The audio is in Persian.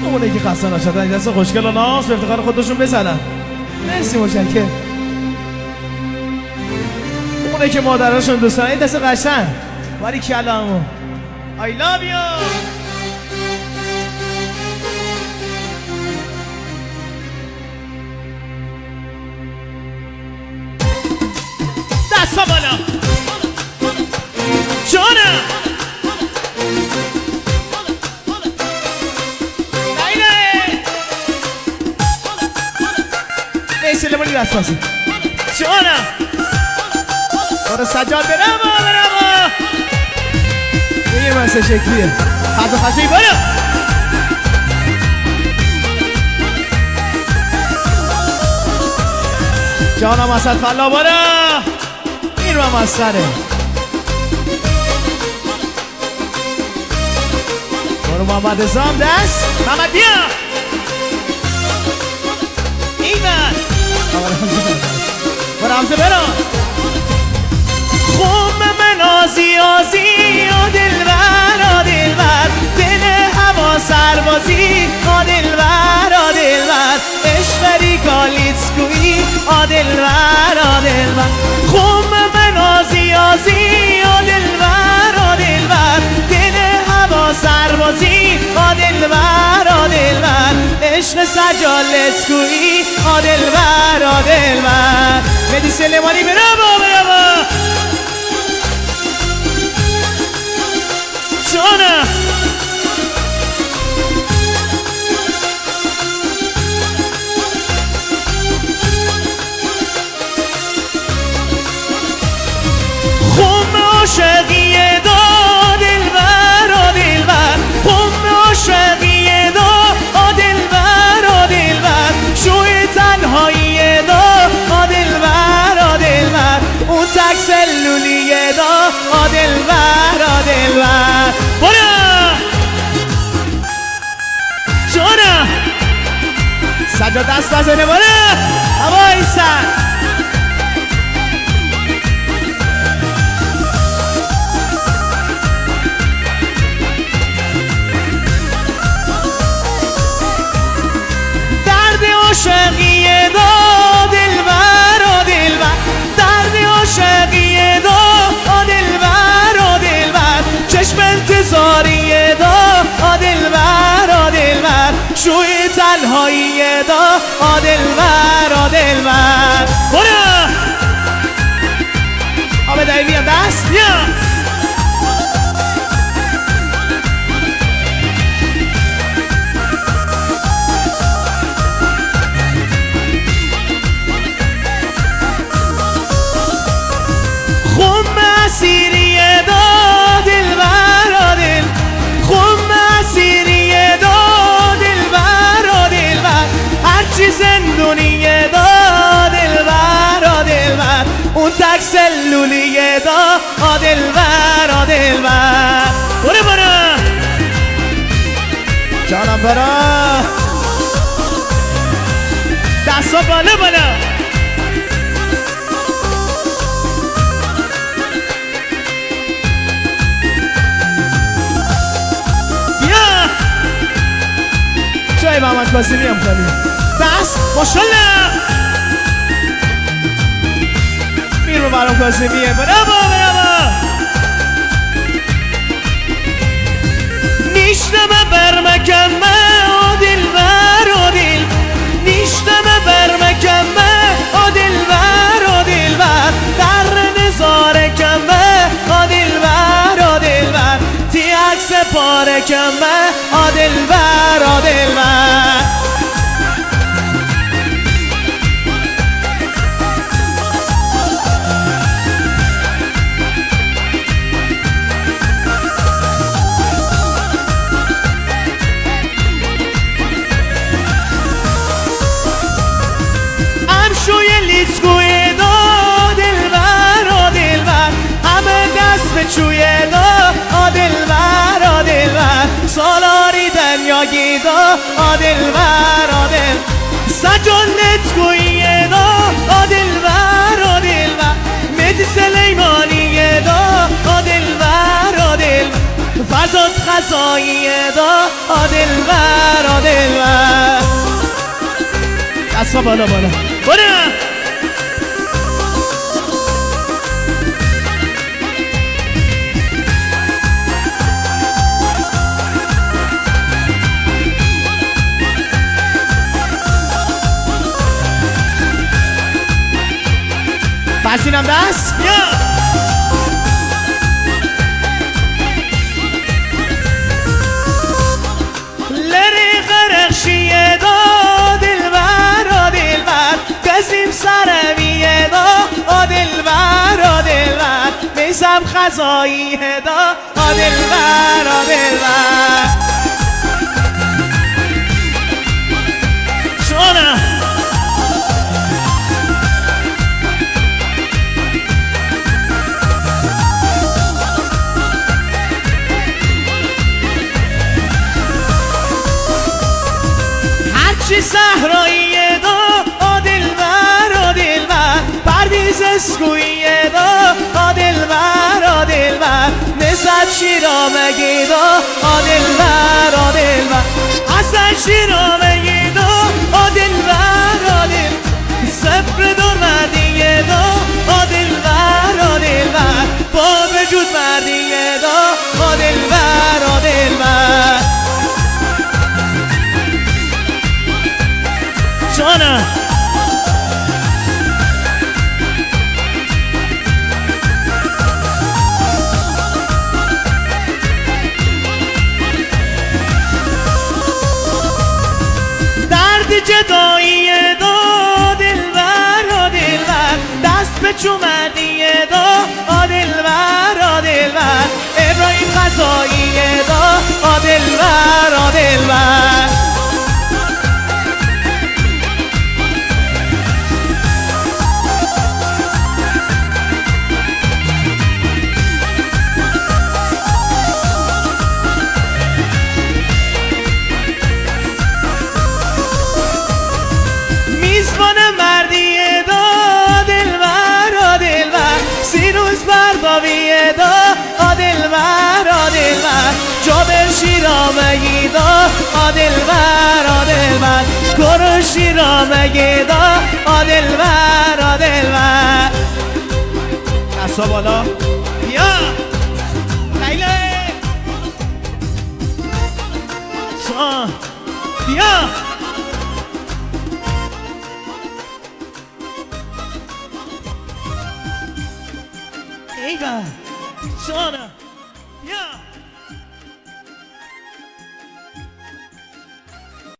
اونه که خسته نشدن دست خوشگل و ناز به افتخار خودشون بزنن. مرسی متشکرم. اونه که مادرشون دوست دارن دست قشنگ ولی کلامو I love you. دستا بالا جانم نیسته لبانی دست باسی جانم برو سجاد برم این من سه شکلیه خزا خزایی برو جانم اسد فلا برو این رو مسخره برو محمد ازام دست محمد بیا این من برو همزه برو خم من آزی آزی آ دلبر آ دلبر دل هوا سربازی آ دلبر آ دلبر اشوری کالیتسکویی آ دلبر آ دلبر خم من آزی آزی آ دلبر آ دلبر دل هوا سربازی آ دلبر آ دلبر عشق سجالتسکویی آ دلبر آ دلبر مهدی سلیمانی برابا برابا جانم خم عاشقی دا دلبر آ دلبر خم عاشقی دا آ دلبر آ دلبر شوی تنهایی دا آ دلبر آ دلبر اون تک سلولی دا آ دلبر آ دلبر برو جانم سجاد دست بزنه برو هوایی سر درد عاشقی دا دلبر آ دلبر درد عاشقی دا آ دلبر آ دلبر چشم انتظاری دا آ دلبر آ دلبر شوی تنهایی دا آ دلبر آ دلبر برو آب دایی بیا دست بیا خم اسیری دا دلبر آ دل خم اسیری دا دلبر آ دلبر هرچی زندونی دا دلبر آ دلبر اون تک سلولی دا آ دلبر آ دلبر برو برو جانم برو دستا بالا بالا جای محمد کاظمی هم کنیم دست ماشالله میرو برام کاظمیه برابا برابا نیشتم برمکمه آ دلبر آ دل نیشتم برمکمه آ دلبر آ دلبر در نظاره کمه آ دلبر آ دلبر تی عکس پاره کمه آ دلبر آ دلبر امشوی لیسکوی دا دلبر آ دلبر همه دست به چوی دا آ دلبر آ دلبر سالاری دنیاگی دا آ دلبر آ دل سجالتسکوی دا آ دلبر آ دلبر مهدی سلیمانی دا آ دلبر آ دلبر غذات غذایی دا دلبر دلبر دستا بالا بالا برو بسینم دست بیا لری قرخشیه دا دلبر دلبر کسیم سرویه دا دلبر دلبر میسم خزاییه دا دلبر دلبر شونه صحرایی دا دلبر دلبر پردیز اسکویی دا دلبر دلبر نسد شیرامگی دا دلبر دلبر حسن شیرامگی دا دلبر دلبر صفر دور مردی دا دلبر دلبر با وجود مردی دا دلبر دلبر جانم درد جدایی دا دلبر دلبر دست به چومدی دا دلبر دلبر ابراهیم غذایی دا دلبر دلبر میزبان مردی دا دلبر دلبر سیروز برداوی دا دلبر دلبر جابر شیرامگی دا دلبر دلبر کرو شیرامگی دا دلبر دلبر دستا بالا بیا لیله بیا ایگا جانم